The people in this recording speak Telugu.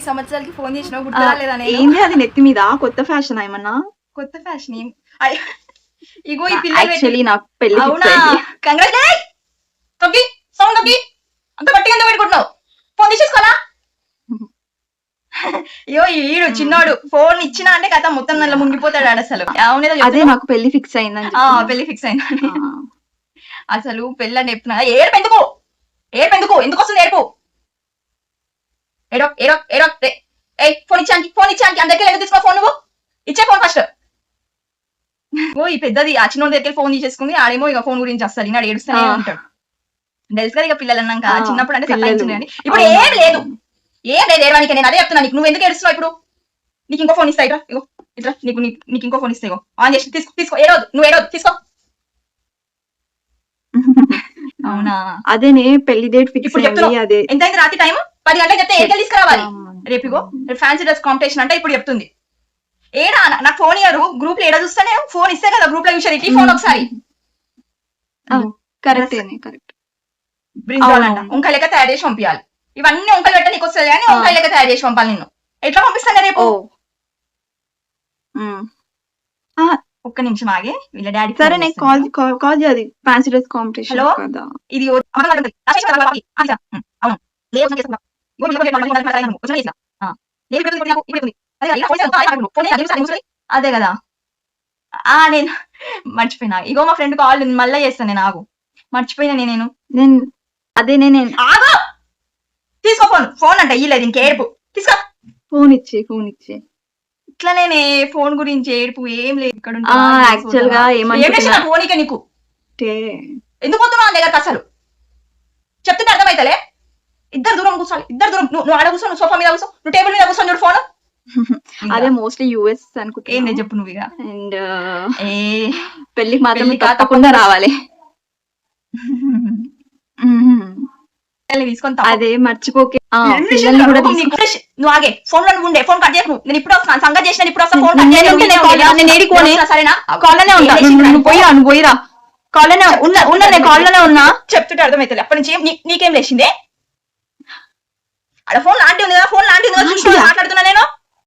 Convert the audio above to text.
సంవత్సరాలకి ఫోన్ చేసినావు గుర్తురా లేదా? ఏంటి అది నెత్తి మీద కొత్త ఫ్యాషన్ ఏమన్నా? కొత్త ఫ్యాషన్ ఏం? ఇగో ఈ పిల్ల యాక్చువల్లీ నాకు పెళ్లి అవునా? కంగ్రాచులేట్ తొక్కి సౌండ్ తొక్కి అంత గట్టిగా ఎంత పెట్టుకుంటున్నావు? ఫోన్ తీసేసుకోనా? అయ్యో ఈడు చిన్నోడు ఫోన్ ఇచ్చినా అంటే కథ మొత్తం నల్ల మునిగిపోతాడు ఆడు అసలు. అదే నాకు పెళ్లి ఫిక్స్ అయిందని. పెళ్లి ఫిక్స్ అయినా అసలు పెళ్ళి అని చెప్తున్నా. ఏడుపెందుకు ఎందుకు వస్తుంది ఏడుపు? ఏడో ఏడో ఏడో ఏ ఫోన్ ఇచ్చానికి అందరికీ ఎందుకు తీసుకో ఫోన్? నువ్వు ఇచ్చే ఫోన్ ఫస్ట్. ఓ ఈ పెద్దది ఆ చిన్న దగ్గర ఫోన్ తీసేసుకుంది. ఆడేమో ఇక ఫోన్ గురించి వస్తారు ఇంకా ఏడుస్తూనే ఉంటాడు. తెలుసు కదా ఇక పిల్లలు అన్నాక చిన్నప్పుడు అంటే సతాయించింది కానీ ఇప్పుడు ఏం లేదు ఏడవానికి. నేను అదే చెప్తున్నా నీకు. నువ్వు ఎందుకు ఏడుస్తున్నావు ఇప్పుడు? నీకు ఇంకో ఫోన్ ఇస్తా ఇట్రా. ఇగో ఇట్రా నీకు ఇంకో ఫోన్ ఇస్తా. ఇగో ఆన్ చేసి తీసుకో. ఏడవద్దు నువ్వు ఏడవద్దు తీసుకో. అవునా? అదేనే పెళ్లి డేట్ ఫిక్స్ ఇప్పుడు చెప్తున్నా. అదే ఎంతైంది రాత్రి టైం? 10 గంటలకు చెప్తే ఏడికెళ్ళి తీసుకురావాలి రేపు. ఇగో ఫ్యాన్సీ డ్రెస్ కాంపిటీషన్ అంటే ఇప్పుడు చెప్తుంది. ఏడా నాకు ఫోన్ ఇయ్యారు గ్రూప్ లో ఏడా చూస్తానే ఫోన్ ఇస్తే కదా గ్రూప్ లో చూసారు. ఇట్లా ఫోన్ ఒకసారి కరెక్ట్ బ్రింజాల్ అంట వంకాయ లెక్క తయారు చేసి పంపించాలి. ఇవన్నీ వంకాయలు పెట్ట నీకు వస్తుంది కానీ వంకాయ లెక్క తయారు చేసి పంపాలి. నిన్ను ఎట్లా పంపిస్తాను రేపు? ఒక్క నిమిషం ఆగే వీళ్ళ డాడీ. సరే నేను కాల్ చేయాలి. Fancy dress competition. హలో ఇది అదే కదా. నేను మర్చిపోయినా. ఇగో మా ఫ్రెండ్ కాల్ మళ్ళీ చేస్తాను. నేను ఆగు మర్చిపోయినా. నేను అదే ఆగు తీసుకో ఫోన్ అంట ఇయ్యలేదు ఇంకేడుపు. తీసుకో ఫోన్ ఇచ్చి ఇట్లనే ఫోన్ గురించి ఏడుపు ఏం లేదు. ఇక్కడ యాక్చువల్ గా ఏమంటున్నా ఫోన్కే నీకు ఎందుకు వస్తున్నావు నా దగ్గరకు? అసలు చెప్తుంటే అర్థమైతలే. ఇద్దరు దూరం కూర్చోవాలి. ఇద్దరు దూరం. నువ్వు ఆడ కూర్చో, నువ్వు సోఫా మీద కూర్చో, నువ్వు టేబుల్ మీద కూర్చొని చూడు ఫోన్. అదే మోస్ట్లీ యూఎస్ అనుకుంటా. ఏందే చెప్పు నువ్వు. ఇక అండ్ పెళ్లికి మాత్రం తప్పకుండా రావాలి. తీసుకొని అదే మర్చిపోకే. నువ్వు ఆగే ఫోన్ లో ఉండే ఫోన్ కట్ చేయకు. నేను ఇప్పుడు వస్తాను సంగతి చేసిన. ఇప్పుడు వస్తా ఫోన్ కట్ చేయను. సరేనా? కాల్లోనే ఉంటా. నువ్వు పోయిరా. కాల్లోనే ఉన్నా కాల్లోనే ఉన్నా. చెప్తుంటే అర్థమైతే అప్పటి నుంచి నీకేం లేచిందే? అక్కడ ఫోన్ లాంటి ఉంది కదా. ఫోన్ లాంటి ఉంది కదా చూసి మాట్లాడుతున్నా నేను.